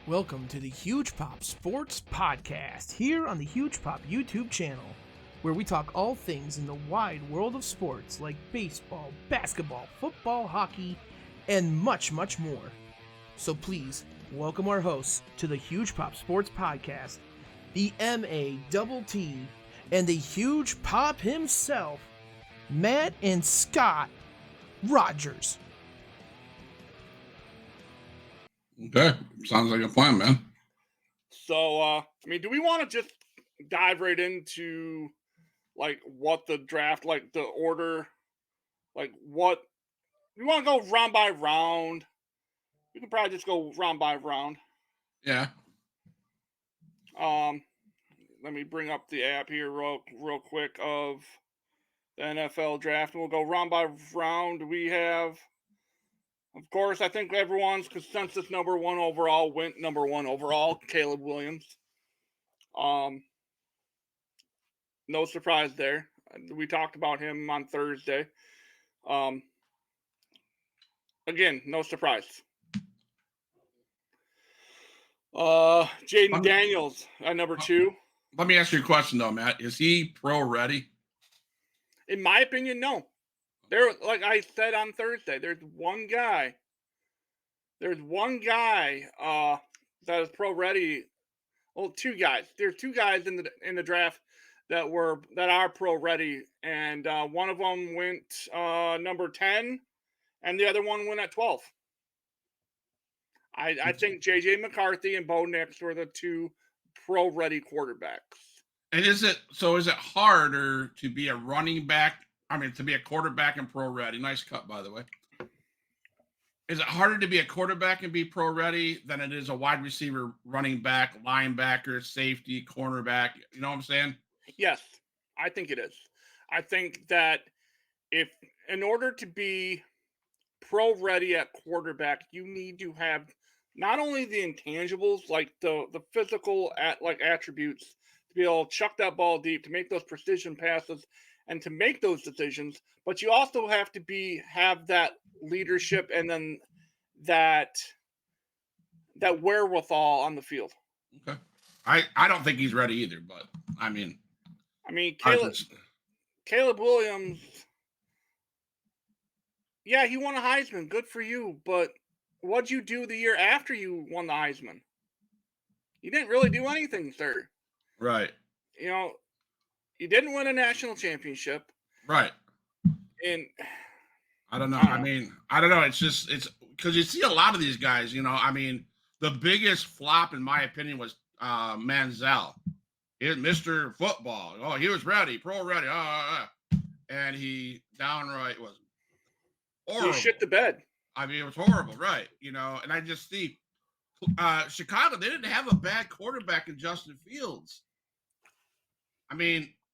Welcome to the Huge Pop Sports Podcast here on the Huge Pop YouTube channel, where we talk all things in the wide world of sports like baseball, basketball, football, hockey, and much, much more. So please welcome our hosts to the Huge Pop Sports Podcast, the MATT, and the Huge Pop himself, Matt and Scott Rogers. Okay, sounds like a plan, man. So, do we want to just dive right into like what the draft, like the order, like what we want to go round by round? We can probably just go round by round. Yeah. Let me bring up the app here real quick of the NFL draft, and we'll go round by round. We have, of course, I think everyone's consensus number one overall went number one overall, Caleb Williams. No surprise there. We talked about him on Thursday. Again, no surprise. Jaden Daniels at number 2. Let me ask you a question though, Matt. Is he pro ready? In my opinion, no. There, like I said on Thursday, there's one guy. There's one guy that is pro ready. Well, two guys. There's two guys in the draft that are pro ready, and one of them went number 10, and the other one went at 12. I think J.J. McCarthy and Bo Nix were the two pro ready quarterbacks. And is it harder to be a running back? To be a quarterback and pro ready. Nice cut, by the way. Is it harder to be a quarterback and be pro ready than it is a wide receiver, running back, linebacker, safety, cornerback? You know what I'm saying? Yes, I think it is. I think that if in order to be pro ready at quarterback, you need to have not only the intangibles, like the physical attributes to be able to chuck that ball deep, to make those precision passes, and to make those decisions, but you also have to have that leadership and then that wherewithal on the field. Okay. I don't think he's ready either, but Caleb Williams, yeah, he won a Heisman. Good for you. But what'd you do the year after you won the Heisman? You didn't really do anything, sir. Right. You know, you didn't win a national championship. Right. And I don't know. I don't know. It's because you see a lot of these guys, the biggest flop, in my opinion, was Manziel. He was Mr. Football. Oh, he was ready, pro ready. And he downright was horrible. He shit the bed. It was horrible, right? And I just see Chicago, they didn't have a bad quarterback in Justin Fields.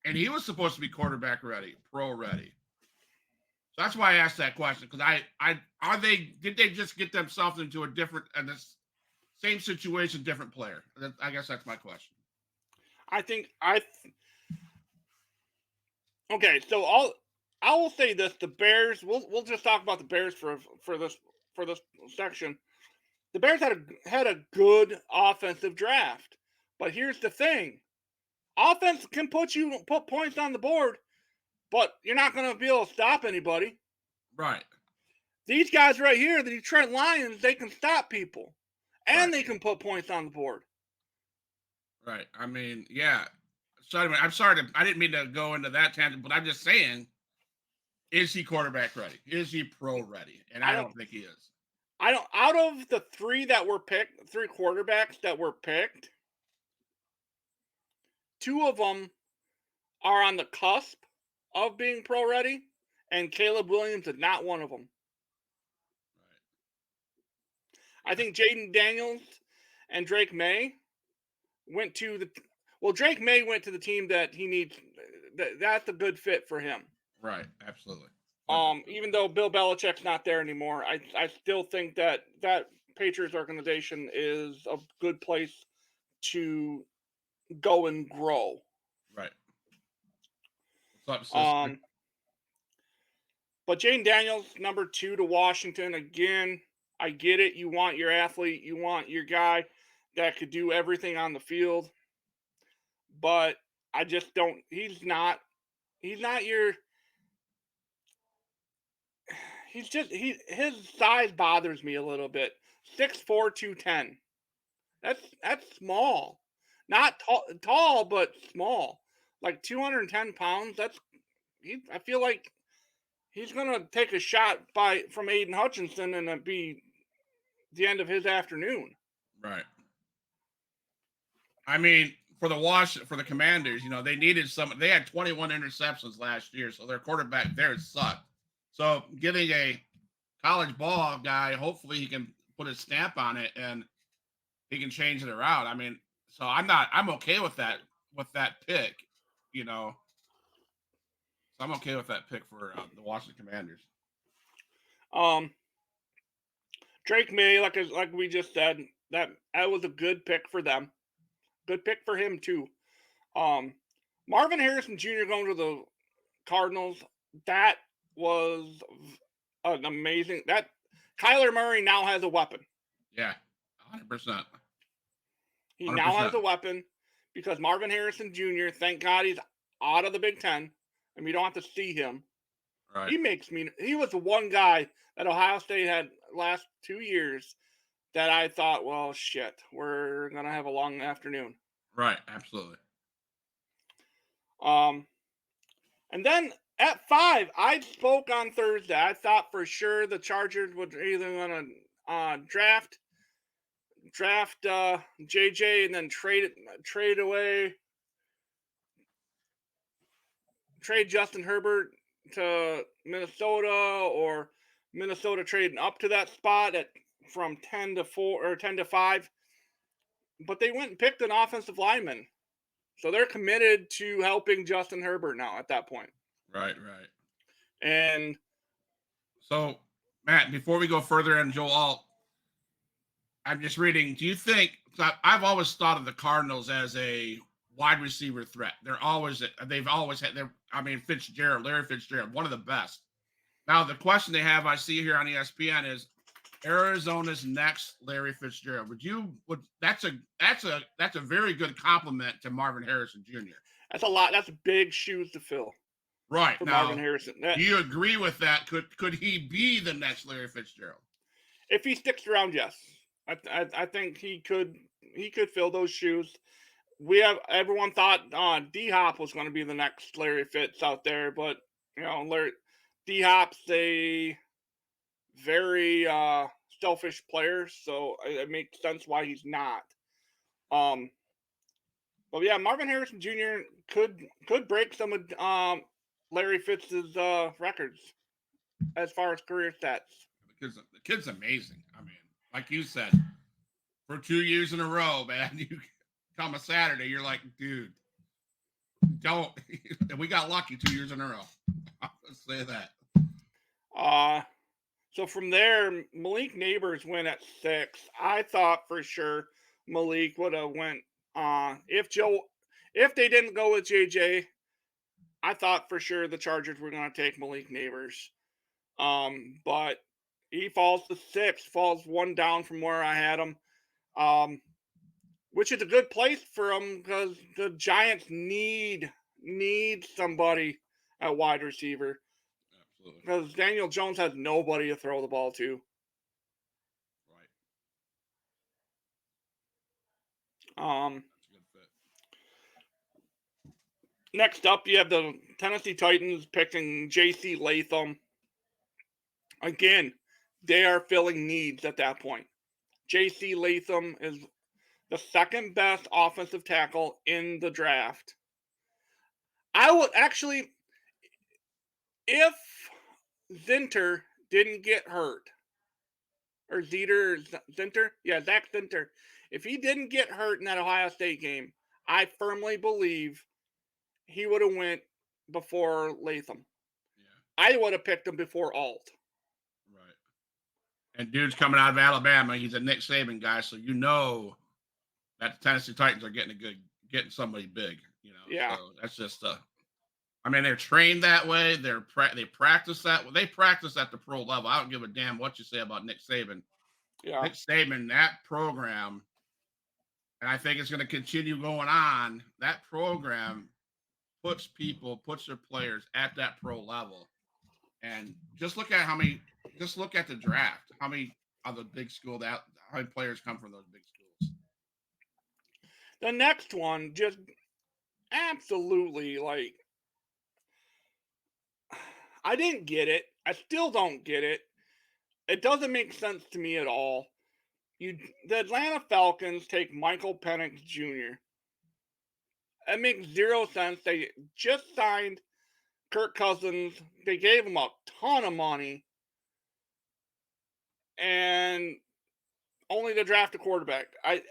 And he was supposed to be quarterback ready, pro ready. So that's why I asked that question, because did they just get themselves into this same situation, different player? I guess that's my question. Okay, so I will say this: the Bears. We'll just talk about the Bears for this section. The Bears had a good offensive draft, but here's the thing: offense can put points on the board, but you're not going to be able to stop anybody. Right. These guys right here, the Detroit Lions, they can stop people, and They can put points on the board. Right. Yeah. So anyway, I'm sorry I didn't mean to go into that tangent, but I'm just saying, is he quarterback ready? Is he pro ready? And I don't think he is. Out of the three quarterbacks that were picked, two of them are on the cusp of being pro ready, and Caleb Williams is not one of them. Right. I think Jaden Daniels and Drake May went to Drake May went to the team that he needs. That's a good fit for him. Right. Absolutely. Even though Bill Belichick's not there anymore, I still think that Patriots organization is a good place to go and grow. Right. What's up, sister? But Jaden Daniels, number 2 to Washington. Again, I get it. You want your athlete. You want your guy. that could do everything on the field, but I just don't. He's not. He's not your. He's just his size bothers me a little bit. 6'4", 210. That's small. Not tall, but small. Like 210 pounds. I feel like he's gonna take a shot from Aiden Hutchinson and it'd be the end of his afternoon. Right. I mean, for the Commanders, they needed some. They had 21 interceptions last year, so their quarterback there sucked. So getting a college ball guy, hopefully he can put his stamp on it and he can change it around. I mean, so I'm okay with that pick, So I'm okay with that pick for the Washington Commanders. Um, Drake May, like we just said, that was a good pick for them. Good pick for him too. Marvin Harrison Jr. going to the Cardinals. That was an amazing. That Kyler Murray now has a weapon. Yeah, 100%. He now has a weapon because Marvin Harrison Jr., thank God he's out of the Big Ten and we don't have to see him. Right. He was the one guy that Ohio State had last 2 years that I thought, well, shit, we're going to have a long afternoon. Right, absolutely. And then at 5, I spoke on Thursday. I thought for sure the Chargers would either going to draft JJ and then trade Justin Herbert to Minnesota, or Minnesota trading up to that spot from 10 to 4 or 10 to 5. But they went and picked an offensive lineman. So they're committed to helping Justin Herbert now at that point. Right. And so, Matt, before we go further in Joe Alt, I'm just reading. Do you think I've always thought of the Cardinals as a wide receiver threat? They've always had Larry Fitzgerald, one of the best. Now the question they have, I see here on ESPN, is Arizona's next Larry Fitzgerald. That's a very good compliment to Marvin Harrison Jr. That's a lot. That's big shoes to fill. Right. For now, Marvin Harrison. Do you agree with that? Could he be the next Larry Fitzgerald? If he sticks around, yes. I think he could fill those shoes. Everyone thought D-Hop was going to be the next Larry Fitz out there, but D-Hop's a very selfish player, so it makes sense why he's not. But yeah, Marvin Harrison Jr. could break some of Larry Fitz's records as far as career stats. Because the kid's amazing. I mean, like you said, for 2 years in a row, man, you come a Saturday, you're like, dude, don't. We got lucky 2 years in a row. Let's say that. So from there, Malik Neighbors went at 6. I thought for sure Malik would have went. If they didn't go with JJ, I thought for sure the Chargers were going to take Malik Neighbors. But he falls to 6, falls one down from where I had him. Which is a good place for him because the Giants need somebody at wide receiver. Absolutely. Because Daniel Jones has nobody to throw the ball to. Right. That's a good fit. Next up, you have the Tennessee Titans picking J.C. Latham. Again, they are filling needs at that point. J.C. Latham is the second best offensive tackle in the draft. I would actually, if Zinter didn't get hurt, or Zinter? Yeah, Zach Zinter. If he didn't get hurt in that Ohio State game, I firmly believe he would have went before Latham. Yeah. I would have picked him before Alt. Right. And dude's coming out of Alabama. He's a Nick Saban guy, so you know that the Tennessee Titans are getting somebody big. Yeah. So that's just I mean, they're trained that way. They practice that. They practice at the pro level. I don't give a damn what you say about Nick Saban. Yeah. Nick Saban, that program and I think it's going to continue going on. That program puts their players at that pro level. And just look at just look at the draft. How many of the big school how many players come from those big schools? The next one, just absolutely like, I didn't get it. I still don't get it. It doesn't make sense to me at all. The Atlanta Falcons take Michael Penix Jr. It makes zero sense. They just signed Kirk Cousins. They gave him a ton of money, and only to draft a quarterback. I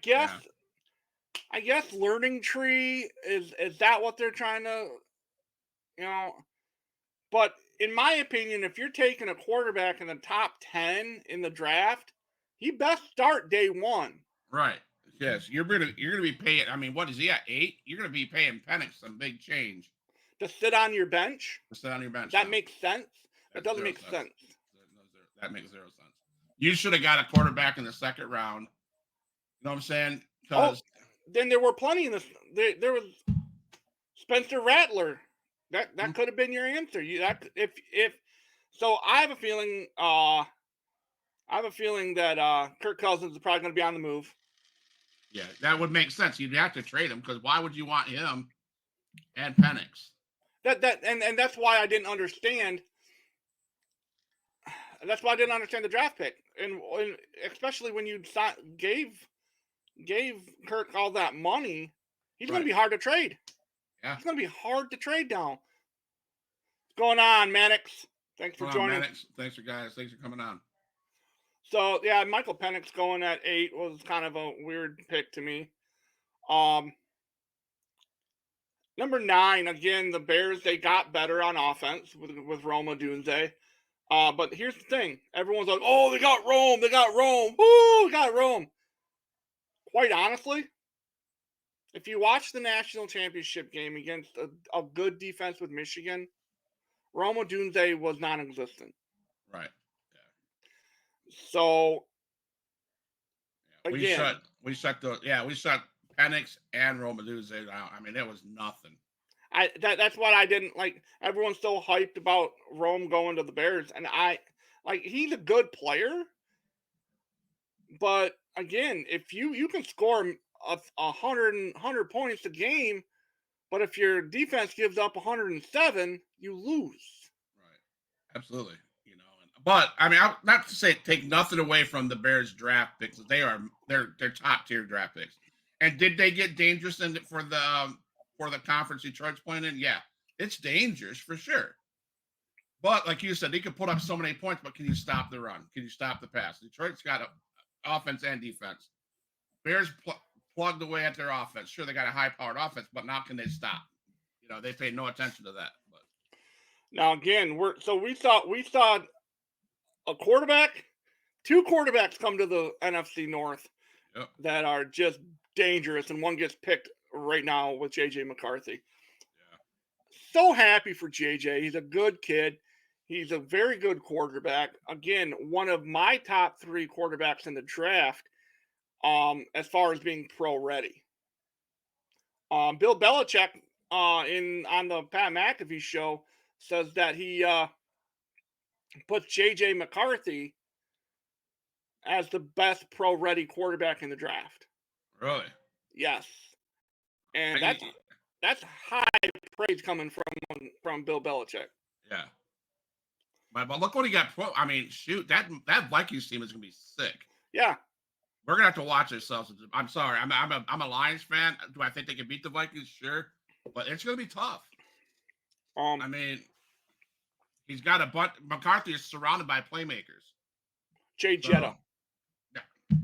guess Yeah. I guess learning tree is that what they're trying to, you know? But in my opinion, if you're taking a quarterback in the top 10 in the draft, he best start day one. Right. Yes. You're gonna be paying. I mean, what is he at 8? You're gonna be paying Penix some big change To sit on your bench. to sit on your bench. That now. makes sense. That That's doesn't zero make sense. sense. That makes zero sense. You should have got a quarterback in the second round. You know what I'm saying? Because then there were plenty in this. There was Spencer Rattler. That could have been your answer. If so, I have a feeling. That Kirk Cousins is probably going to be on the move. yeah, that would make sense. You'd have to trade him because why would you want him and Penix? And that's why I didn't understand. That's why I didn't understand the draft pick, and especially when you gave Kirk all that money, he's going to be hard to trade. Yeah, it's going to be hard to trade down. What's going on, Mannix? Thanks for joining. Mannix. Thanks for coming on. So yeah, Michael Penix going at 8 was kind of a weird pick to me. Number 9, again, the Bears, they got better on offense with Rome Odunze. But here's the thing. Everyone's like, oh, they got Rome. Woo, we got Rome. Quite honestly, if you watch the national championship game against a good defense with Michigan, Rome Odunze was non-existent. Right. Yeah. So, again. We shut Penix and Rome Odunze out. I mean, it was nothing. That's what I didn't like. Everyone's so hyped about Rome going to the Bears, and he's a good player, but again, if you can score 100 points a game, but if your defense gives up 107, you lose. Right, absolutely. But I mean, not to say take nothing away from the Bears draft picks. They're top tier draft picks. And did they get dangerous for the conference Detroit's playing in? Yeah, it's dangerous for sure. But like you said, they could put up so many points, but can you stop the run? Can you stop the pass? Detroit's got offense and defense. Bears plugged away at their offense. Sure, they got a high-powered offense, but now can they stop? They paid no attention to that. But now again, we saw a quarterback, 2 quarterbacks come to the NFC North that are just dangerous, and one gets picked right now with JJ McCarthy. Yeah. So happy for JJ. He's a good kid. He's a very good quarterback. Again, one of my top 3 quarterbacks in the draft, as far as being pro ready. Bill Belichick on the Pat McAfee show says that he puts JJ McCarthy as the best pro ready quarterback in the draft. Really? Yes. And that's high praise coming from Bill Belichick. Yeah. But look what he got. I mean, shoot, that Vikings team is gonna be sick. Yeah. We're gonna have to watch ourselves. I'm sorry. I'm a Lions fan. Do I think they can beat the Vikings? Sure, but it's gonna be tough. I mean, he's got a bunch. McCarthy is surrounded by playmakers. Jay Jetta. Yeah. I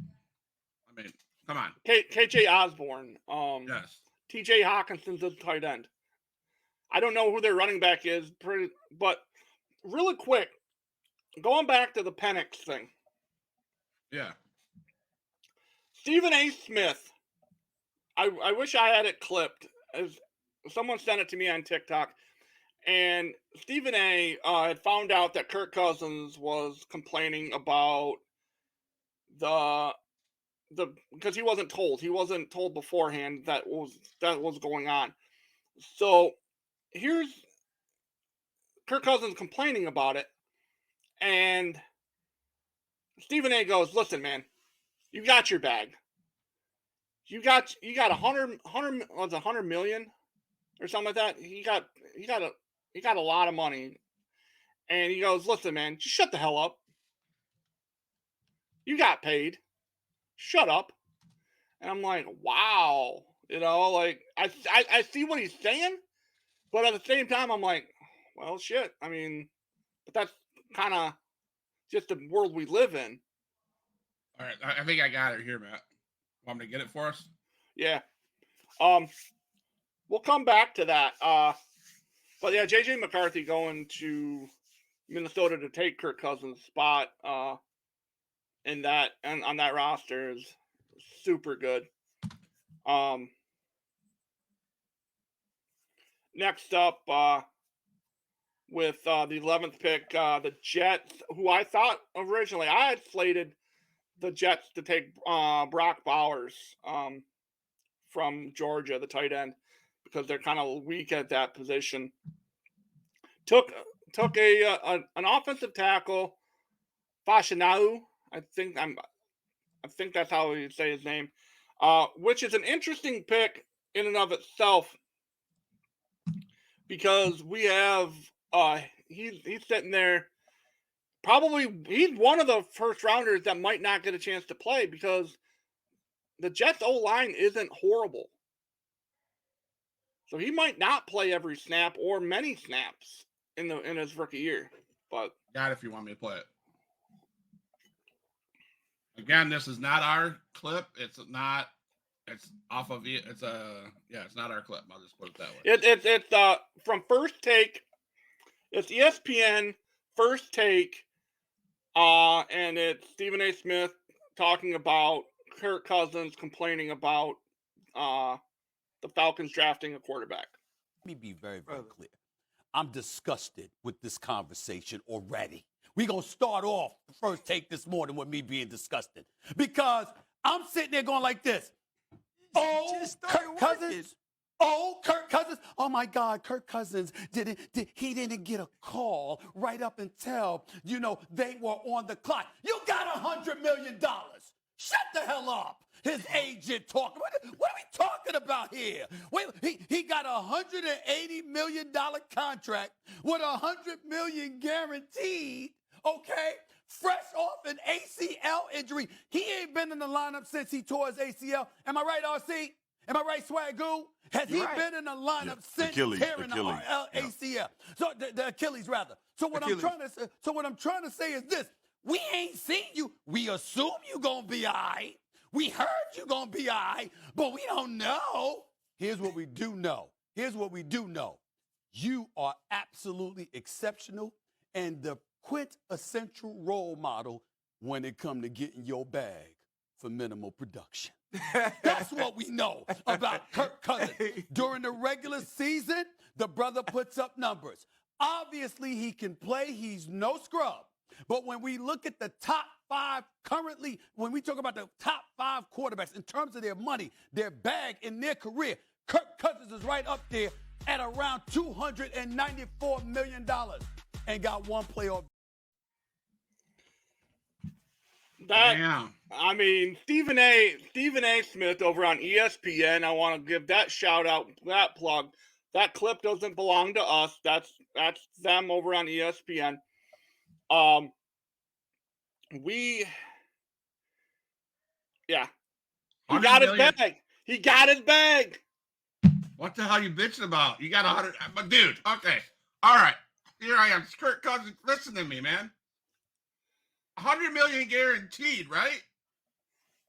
mean, come on. KJ Osborne. Yes. TJ Hawkinson's a tight end. I don't know who their running back is, but really quick, going back to the Penix thing. Yeah. Stephen A. Smith. I wish I had it clipped. As someone sent it to me on TikTok, and Stephen A. Had found out that Kirk Cousins was complaining about the because he wasn't told. He wasn't told beforehand that was going on. So here's Kirk Cousins complaining about it, and Stephen A goes, "Listen, man, you got your bag. You got 100 million or something like that. He got a lot of money." And he goes, "Listen, man, just shut the hell up. You got paid. Shut up." And I'm like, wow, like I see what he's saying, but at the same time, I'm like, well, shit. I mean, but that's kind of just the world we live in. All right, I think I got it here, Matt. Want me to get it for us? Yeah. We'll come back to that. But yeah, JJ McCarthy going to Minnesota to take Kirk Cousins' spot in that and on that roster is super good. Next up, with the 11th pick, the Jets, who I thought originally I had slated the Jets to take Brock Bowers from Georgia, the tight end, because they're kind of weak at that position. Took an offensive tackle, Fashinau. I think that's how you say his name, which is an interesting pick in and of itself because we have he's sitting there. Probably he's one of the first rounders that might not get a chance to play because the Jets O line isn't horrible. So he might not play every snap or many snaps in his rookie year. But got it if you want me to play it. Again, this is not our clip. It's off of it. It's not our clip. I'll just put it that way. It's from First Take. It's ESPN First Take. And it's Stephen A. Smith talking about Kirk Cousins complaining about the Falcons drafting a quarterback. Let me be very, very clear. I'm disgusted with this conversation already. We're going to start off the First Take this morning with me being disgusted because I'm sitting there going like this. Oh, Kirk Cousins. Oh, Kirk Cousins. Oh, my God, Kirk Cousins he didn't get a call right up until, they were on the clock. You got $100 million. Shut the hell up. His agent talking. What are we talking about here? Wait, he got $180 million contract with $100 million guaranteed, okay? Fresh off an ACL injury. He ain't been in the lineup since he tore his ACL. Am I right, RC? Am I right, Swagoo? Has he been in the lineup since tearing the ACL? So the Achilles, rather. So what I'm trying to say is this: we ain't seen you. We assume you gonna be all right. We heard you gonna be all right, but we don't know. Here's what we do know. You are absolutely exceptional and the quintessential role model when it comes to getting your bag for minimal production. That's what we know about Kirk Cousins. During the regular season, the brother puts up numbers. Obviously, he can play. He's no scrub. But when we look at the top five currently, when we talk about the top five quarterbacks in terms of their money, their bag in their career, Kirk Cousins is right up there at around $294 million and got one playoff. Damn. I mean, Stephen A. Smith over on ESPN. I want to give that shout out, that plug. That clip doesn't belong to us. That's them over on ESPN. He got his bag. He got his bag. What the hell are you bitching about? You got 100, but dude. Okay, all right. Here I am, Kirk Cousins. Listen to me, man. 100 million guaranteed, right?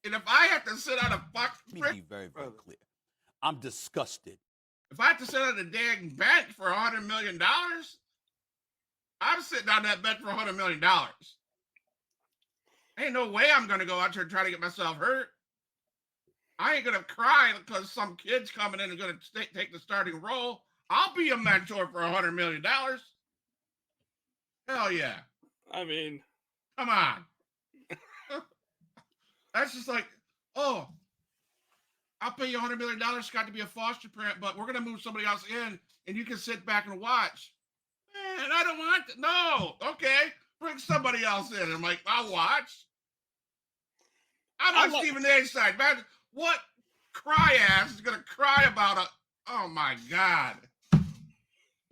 And if I have to sit on a Let me be very, very clear. I'm disgusted. If I have to sit on a dang bench for $100 million, I'm sitting on that bench for $100 million. Ain't no way I'm gonna go out there and try to get myself hurt. I ain't gonna cry because some kid's coming in and gonna take the starting role. I'll be a mentor for $100 million. Hell yeah. I mean, come on. That's just like, oh, I'll pay you $100 million, Scott, to be a foster parent, but we're going to move somebody else in and you can sit back and watch. Man, I don't want to. No, okay. Bring somebody else in. I'm like, I'll watch. I'm on Stephen A's side, man. What cry ass is going to cry about a, oh my God.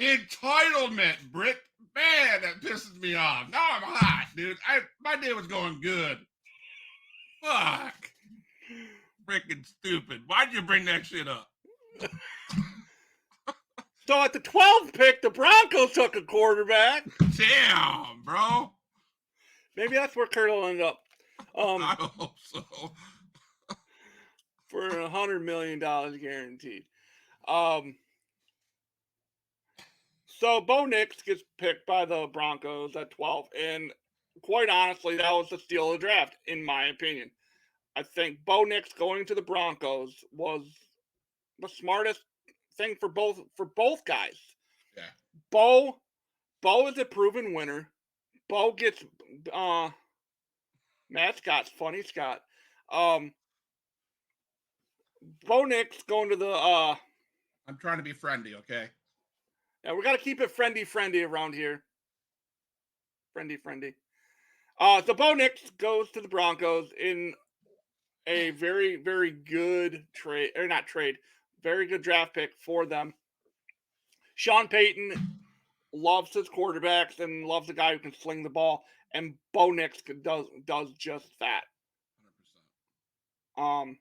Entitlement, Brick. Man, that pisses me off. Now I'm hot, dude. My day was going good. Fuck. Freaking stupid. Why'd you bring that shit up? So at the 12th pick, the Broncos took a quarterback. Damn, bro. Maybe that's where Kurt will end up. I hope so. For $100 million guaranteed. So Bo Nix gets picked by the Broncos at 12, and quite honestly, that was the steal of the draft, in my opinion. I think Bo Nix going to the Broncos was the smartest thing for both guys. Yeah. Bo is a proven winner. Bo gets Matt Scott's funny, Scott. Bo Nix going to the I'm trying to be friendly, okay? Yeah, we got to keep it friendly around here. Friendly. So Bo Nix goes to the Broncos in a very, very good trade, or not trade, very good draft pick for them. Sean Payton loves his quarterbacks and loves a guy who can sling the ball, and Bo Nix does just that. 100%.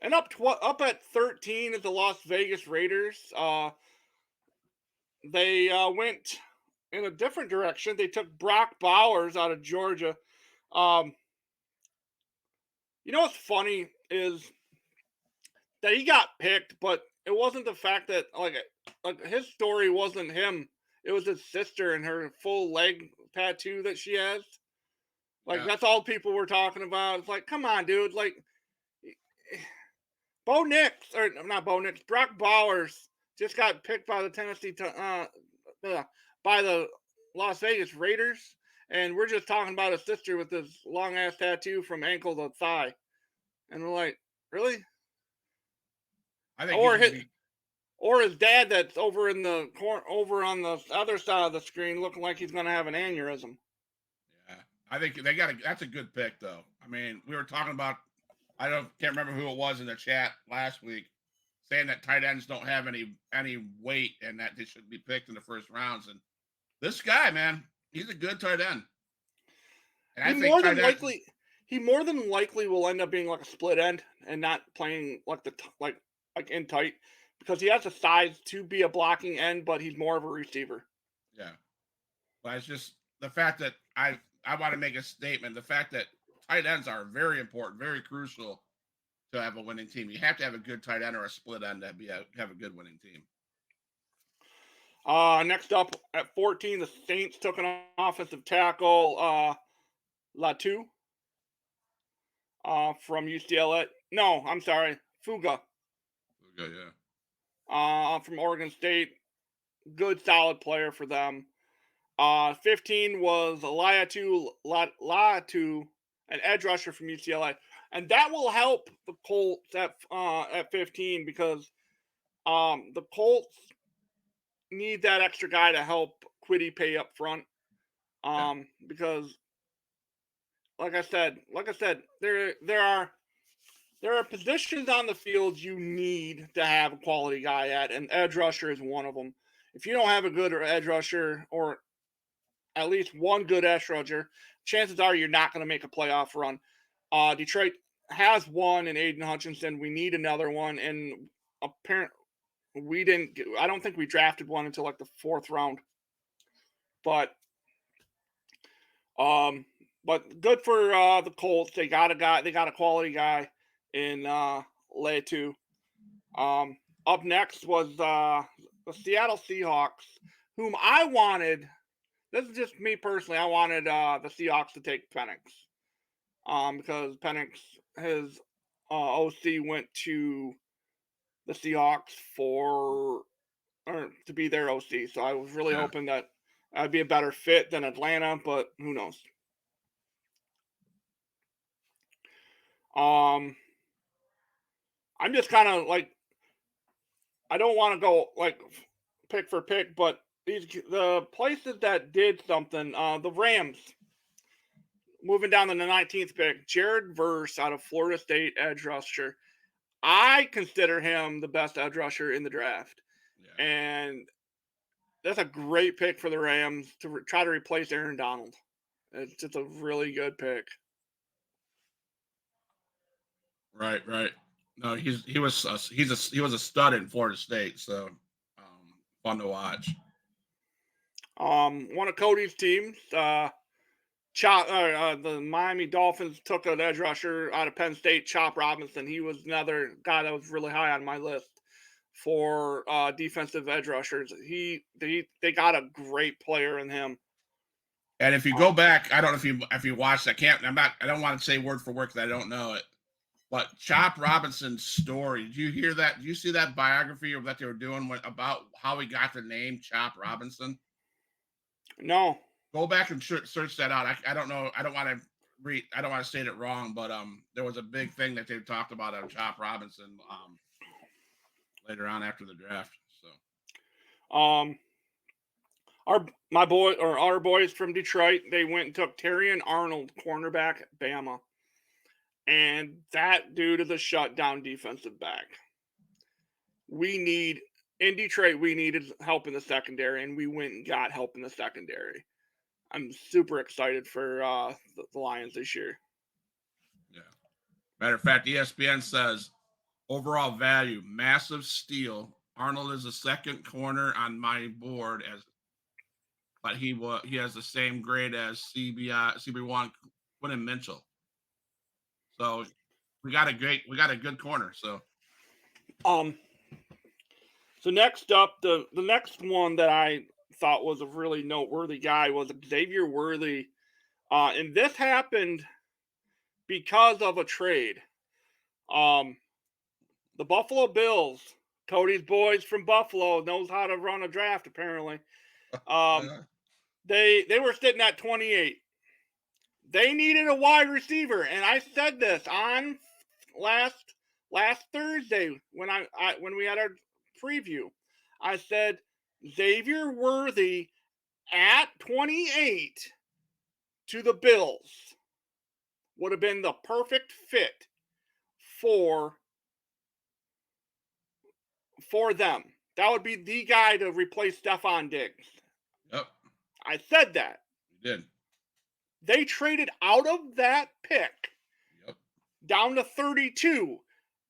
And up at 13 is the Las Vegas Raiders. They went in a different direction. They took Brock Bowers out of Georgia. You know what's funny is that he got picked, but it wasn't the fact that like his story wasn't him. It was his sister and her full leg tattoo that she has. Like that's all people were talking about. It's like, come on, dude. Like Bo Nix, or not Bo Nix, Brock Bowers just got picked by the by the Las Vegas Raiders, and we're just talking about a sister with this long ass tattoo from ankle to thigh, and we're like, really? I think or his dad that's over in the over on the other side of the screen, looking like he's going to have an aneurysm. Yeah, I think that's a good pick, though. I mean, we were talking about, can't remember who it was in the chat last week, saying that tight ends don't have any weight and that they should be picked in the first rounds. And this guy, man, he's a good tight end. And he more than likely will end up being like a split end and not playing like in tight, because he has the size to be a blocking end, but he's more of a receiver. Yeah. But it's just the fact that I want to make a statement. The fact that tight ends are very important, very crucial to have a winning team. You have to have a good tight end or a split end to have a good winning team. Next up at 14, the Saints took an offensive tackle, Latu, from UCLA. No, I'm sorry, Fuga. Yeah. From Oregon State. Good, solid player for them. 15 was Latu, an edge rusher from UCLA. And that will help the Colts at 15, because the Colts need that extra guy to help Quiddy pay up front. Because like I said, there are positions on the field you need to have a quality guy at, and edge rusher is one of them. If you don't have a good edge rusher, or at least one good edge rusher, chances are you're not going to make a playoff run. Detroit has one in Aiden Hutchinson. We need another one, and apparently I don't think we drafted one until like the 4th round. But good for the Colts. They got a quality guy in Latu. Up next was the Seattle Seahawks, whom I wanted. This is just me personally. I wanted the Seahawks to take Penix, because Penix, his OC, went to the Seahawks to be their OC. So I was really hoping that I'd be a better fit than Atlanta, but who knows? I'm just kind of like, I don't want to go like pick for pick, but the places that did something, the Rams moving down to the 19th pick, Jared Verse out of Florida State, edge rusher. I consider him the best edge rusher in the draft, Yeah. and that's a great pick for the Rams to try to replace Aaron Donald. It's just a really good pick. Right, right. No, he was a stud in Florida State, so fun to watch. One of Cody's teams, the Miami Dolphins took an edge rusher out of Penn State, Chop Robinson. He was another guy that was really high on my list for defensive edge rushers. They got a great player in him. And if you go back, I don't know if you watched. I don't want to say word for word because I don't know it. But Chop Robinson's story. Did you hear that? Did you see that biography that they were doing about how he got the name Chop Robinson? No. Go back and search that out. I don't know. I don't want to state it wrong, but there was a big thing that they talked about on Chop Robinson later on after the draft. So our boys from Detroit, they went and took Terrion Arnold, cornerback at Bama. And that dude is a shutdown defensive back. In Detroit, we needed help in the secondary, and we went and got help in the secondary. I'm super excited for the Lions this year. Yeah. Matter of fact, ESPN says overall value, massive steal. Arnold is the second corner on my board but he has the same grade as CB1 Quinton Mitchell. So we got a good corner. So So next up, the next one that I thought was a really noteworthy guy was Xavier Worthy. And this happened because of a trade. The Buffalo Bills, Cody's boys from Buffalo, knows how to run a draft apparently. They were sitting at 28. They needed a wide receiver, and I said this on last Thursday when we had our preview. I said Xavier Worthy at 28 to the Bills would have been the perfect fit for them. That would be the guy to replace Stephon Diggs. Yep. I said that. You did. They traded out of that pick down to 32,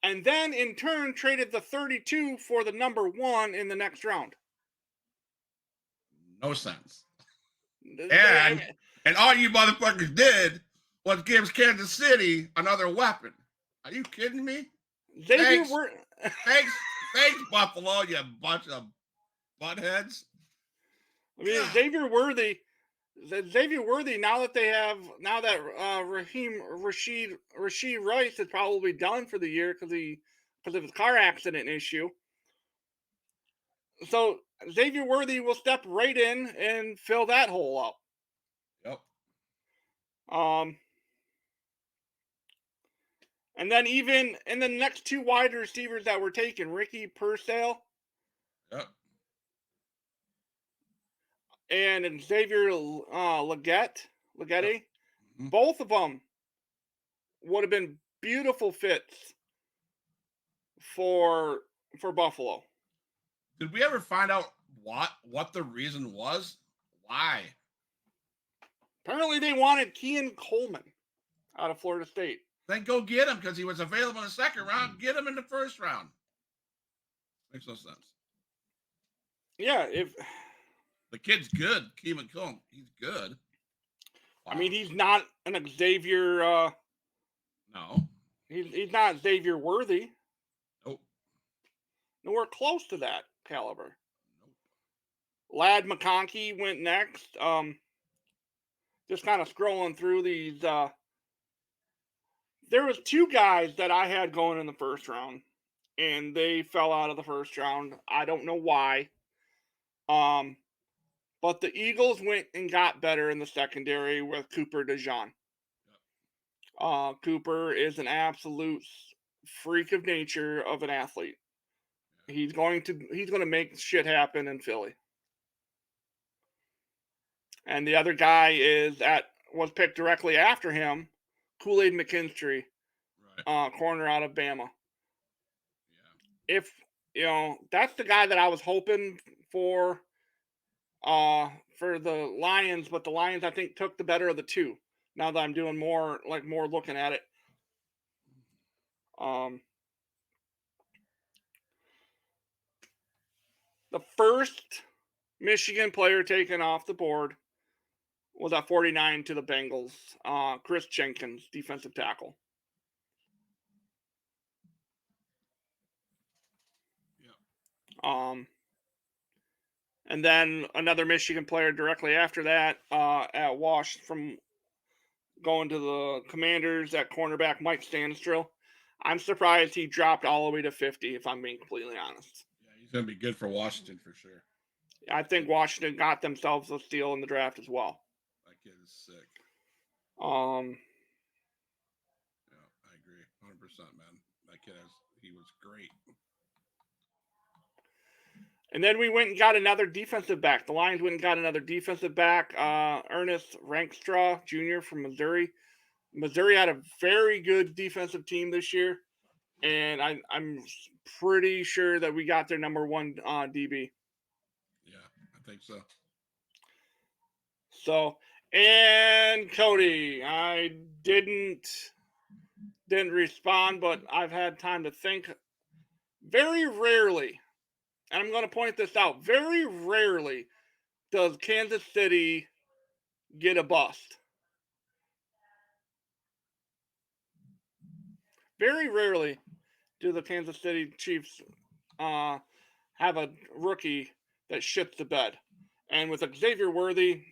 and then in turn traded the 32 for the number 1 in the next round. No sense. And all you motherfuckers did was give Kansas City another weapon. Are you kidding me? Thanks, Buffalo, you bunch of buttheads. I mean, Xavier Worthy. Now that Rashid Rice is probably done for the year because of his car accident issue. So Xavier Worthy will step right in and fill that hole up. Yep. And then even in the next 2 wide receivers that were taken, Ricky Purcell. Yep. And Xavier Legette, yep. Both of them would have been beautiful fits for Buffalo. Did we ever find out what the reason was? Why? Apparently they wanted Keon Coleman out of Florida State. Then go get him because he was available in the second round. Get him in the first round. Makes no sense. Yeah, if the kid's good, Keon Coleman, he's good. Wow. I mean, he's not an Xavier. No, he's not Xavier Worthy. Nope. Nowhere close to that caliber. Nope. Ladd McConkey went next. Just kind of scrolling through these. There was 2 guys that I had going in the first round, and they fell out of the first round. I don't know why. But the Eagles went and got better in the secondary with Cooper DeJean. Cooper is an absolute freak of nature of an athlete. He's going to make shit happen in Philly. And the other guy was picked directly after him, Kool-Aid McKinstry, Right. Corner out of Bama. Yeah. If that's the guy that I was hoping for the Lions, but the Lions I think took the better of the two. Now that I'm doing more looking at it. The first Michigan player taken off the board was at 49 to the Bengals. Chris Jenkins, defensive tackle. Yeah. And then another Michigan player directly after that at Wash from going to the Commanders at cornerback, Mike Stanistrill. I'm surprised he dropped all the way to 50, if I'm being completely honest. Yeah, he's going to be good for Washington for sure. I think Washington got themselves a steal in the draft as well. That kid is sick. Yeah, I agree. 100%, man. That kid he was great. And then we went and got another defensive back. The Lions went and got another defensive back, Ernest Rankstraw Jr. from Missouri. Missouri had a very good defensive team this year, and I'm pretty sure that we got their number one DB. Yeah, I think so. So, and Cody, I didn't respond, but I've had time to think. Very rarely, and I'm going to point this out, very rarely does Kansas City get a bust. Very rarely do the Kansas City Chiefs have a rookie that shits the bed. And with Xavier Worthy,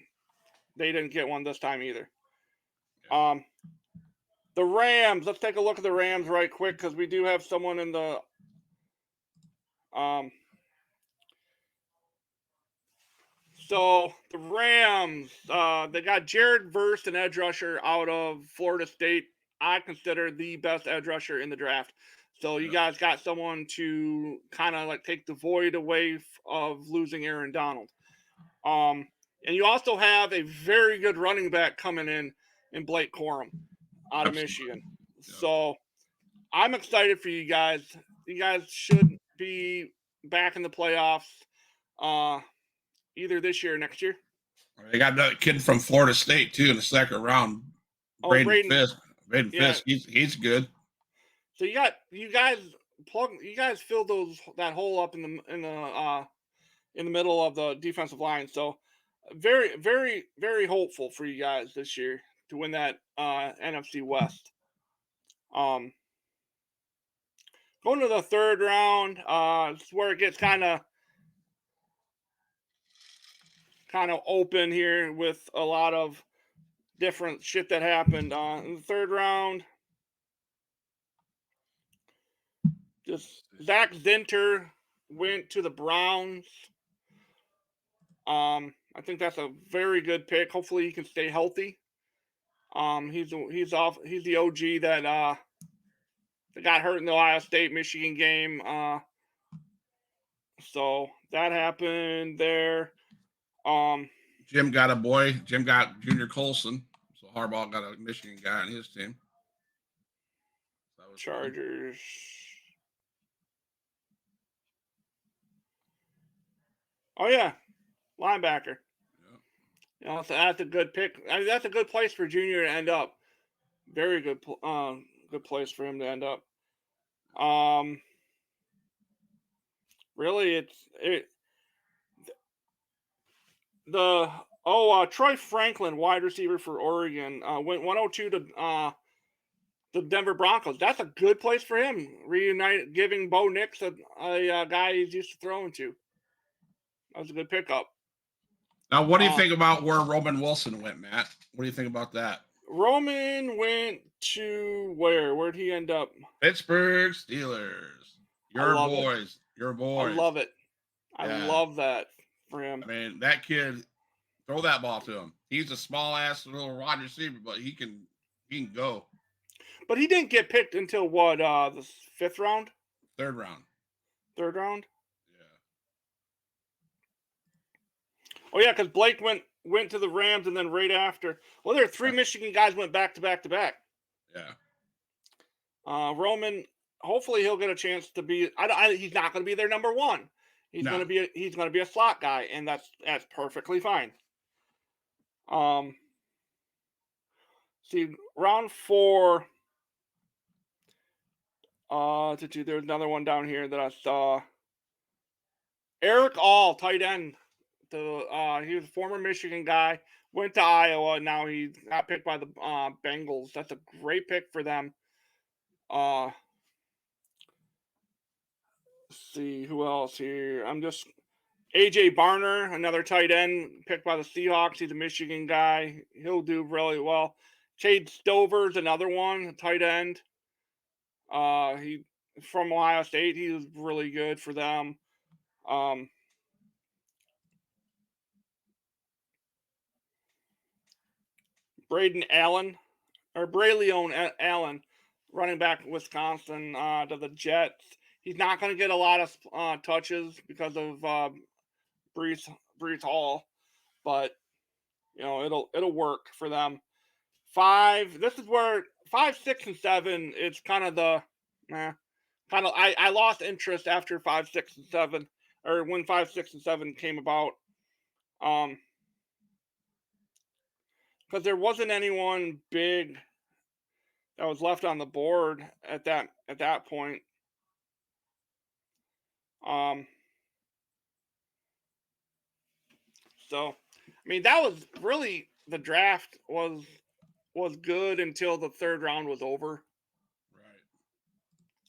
they didn't get one this time either. The Rams, let's take a look at the Rams right quick because we do have someone in the so the Rams, they got Jared Verse, an edge rusher out of Florida State. I consider the best edge rusher in the draft. So you guys got someone to kind of like take the void away of losing Aaron Donald. And you also have a very good running back coming in Blake Corum out of Michigan. So I'm excited for you guys. You guys should be back in the playoffs either this year or next year. They got that kid from Florida State too in the second round. Braden Fisk. Braden Fisk, he's good. So you guys fill that hole up in the middle of the defensive line. So very, very, very hopeful for you guys this year to win that NFC West. Going to the third round, this is where it gets kind of open here with a lot of different shit that happened in the third round. Just Zach Zinter went to the Browns. I think that's a very good pick. Hopefully he can stay healthy. He's the OG that got hurt in the Ohio State Michigan game. So that happened there. Jim got a boy. Jim got Junior Colson. So Harbaugh got a Michigan guy on his team. That was Chargers. Fun. Oh yeah, linebacker. Yeah. That's a good pick. I mean, that's a good place for Junior to end up. Very good, good place for him to end up. Really, Troy Franklin, wide receiver for Oregon, went 102 to the Denver Broncos. That's a good place for him. Reunite, giving Bo Nix a guy he's used to throwing to. That was a good pickup. Now, what do you think about where Roman Wilson went, Matt? What do you think about that? Roman went to where? Where'd he end up? Pittsburgh Steelers. Your boys. I love it. I love that for him. I mean, that kid, throw that ball to him. He's a small ass little wide receiver, but he can go. But he didn't get picked until what? The 5th round, Third round. 3rd round. Yeah. Oh yeah, because Blake went to the Rams, and then right after, well, there are 3 Michigan guys went back to back to back. Yeah. Roman, hopefully he'll get a chance to be. He's not going to be their number 1. He's No. going to be a slot guy, and that's perfectly fine. See, round 4. There's another one down here that I saw. Eric All, tight end. He was a former Michigan guy, went to Iowa. Now he got picked by the Bengals. That's a great pick for them. Let's see who else here. AJ Barner, another tight end picked by the Seahawks. He's a Michigan guy. He'll do really well. Cade Stover's another one, a tight end. He from Ohio State. He was really good for them. Braylon Allen, running back Wisconsin to the Jets. He's not going to get a lot of touches because of Brees Hall, but it'll work for them. 5. This is where 5, 6, and 7. It's kind of I lost interest after 5, 6, and 7, or when 5, 6, and 7 came about. Because there wasn't anyone big that was left on the board at that point. So, I mean, that was really the draft was good until the 3rd round was over.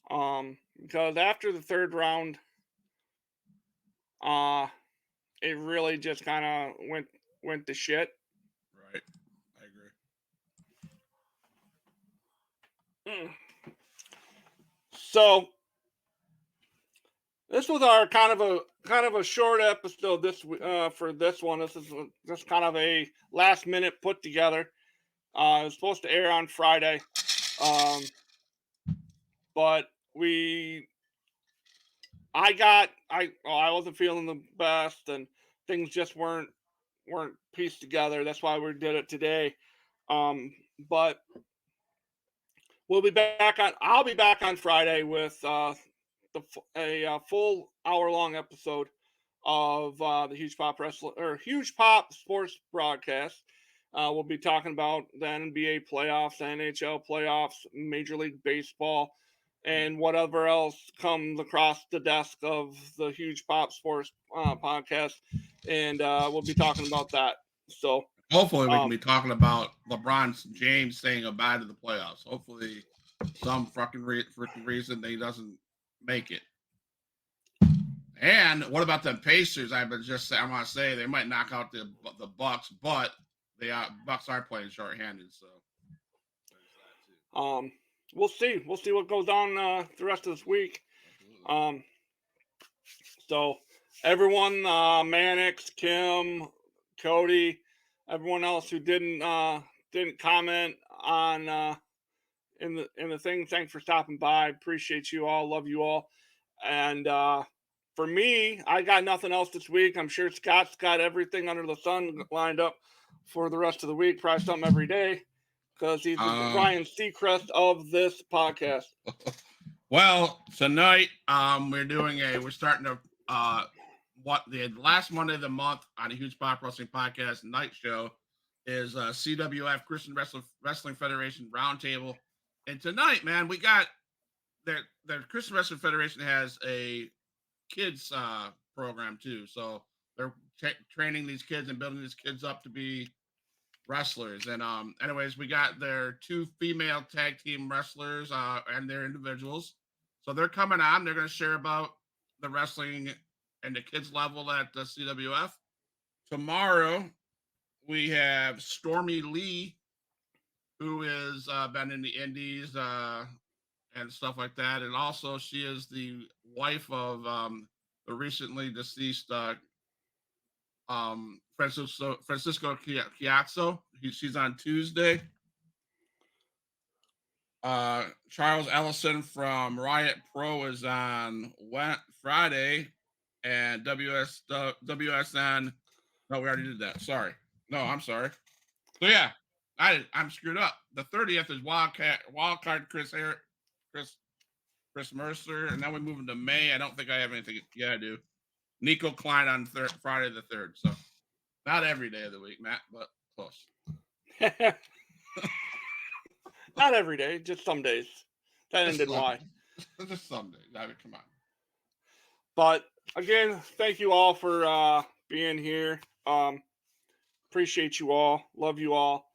Right. Because after the 3rd round, it really just kind of went to shit. Right. I agree. So this was our kind of a short episode for this one. This is just kind of a last minute put together. It was supposed to air on Friday, but I wasn't feeling the best, and things just weren't pieced together. That's why we did it today. But I'll be back on Friday with a full hour-long episode of the Huge Pop Sports broadcast. We'll be talking about the NBA playoffs, the NHL playoffs, Major League Baseball, and whatever else comes across the desk of the Huge Pop Sports podcast. And we'll be talking about that. So hopefully we can be talking about LeBron James saying goodbye to the playoffs. Hopefully some freaking reason they doesn't make it. And what about the Pacers? I want to say they might knock out the Bucks, but Bucks are playing shorthanded, so there's that too. We'll see what goes on the rest of this week. Absolutely. So everyone, Mannix, Kim, Cody, everyone else who didn't comment on in the thing, thanks for stopping by. Appreciate you all, love you all. And for me, I got nothing else this week. I'm sure Scott's got everything under the sun lined up for the rest of the week, probably something every day, because he's the Ryan Seacrest of this podcast. Well, tonight we're starting to the last Monday of the month on the Huge Pop Wrestling Podcast night show is CWF Christian Wrestling Federation Roundtable. And tonight, man, we got the Christian Wrestling Federation has a kids program too. So they're training these kids and building these kids up to be wrestlers. And anyways, we got their 2 female tag team wrestlers and their individuals. So they're coming on. They're going to share about the wrestling and the kids level at the CWF. Tomorrow, we have Stormy Lee, who has been in the Indies and stuff like that. And also, she is the wife of the recently deceased Francisco Chiazzo. She's on Tuesday. Charles Ellison from Riot Pro is on Friday, and WSN. No, we already did that. Sorry. No, I'm sorry. So yeah, I'm screwed up. The 30th is Wildcard Chris Mercer, and then we move into May. I don't think I have anything. Yeah, I do. Nico Klein on Friday the 3rd. So not every day of the week, Matt, but close. Not every day, just some days. That ended why. Just some days. I mean, come on. But again, thank you all for being here. Appreciate you all. Love you all.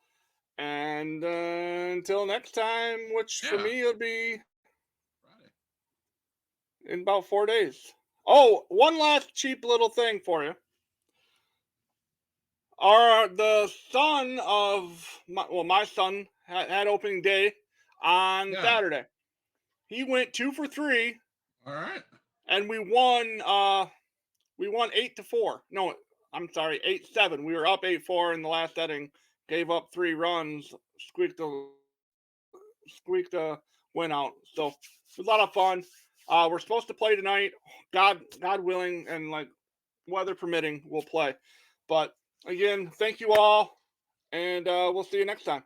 And until next time, which for me it'll be Friday in about 4 days. Oh, one last cheap little thing for you. The son of my son had opening day on Saturday. He went 2 for 3. All right. And we won 8-4. No, I'm sorry, 8-7. We were up 8-4 in the last inning, gave up 3 runs, squeaked a win out. So it was a lot of fun. We're supposed to play tonight. God willing, and like weather permitting, we'll play. But again, thank you all, and we'll see you next time.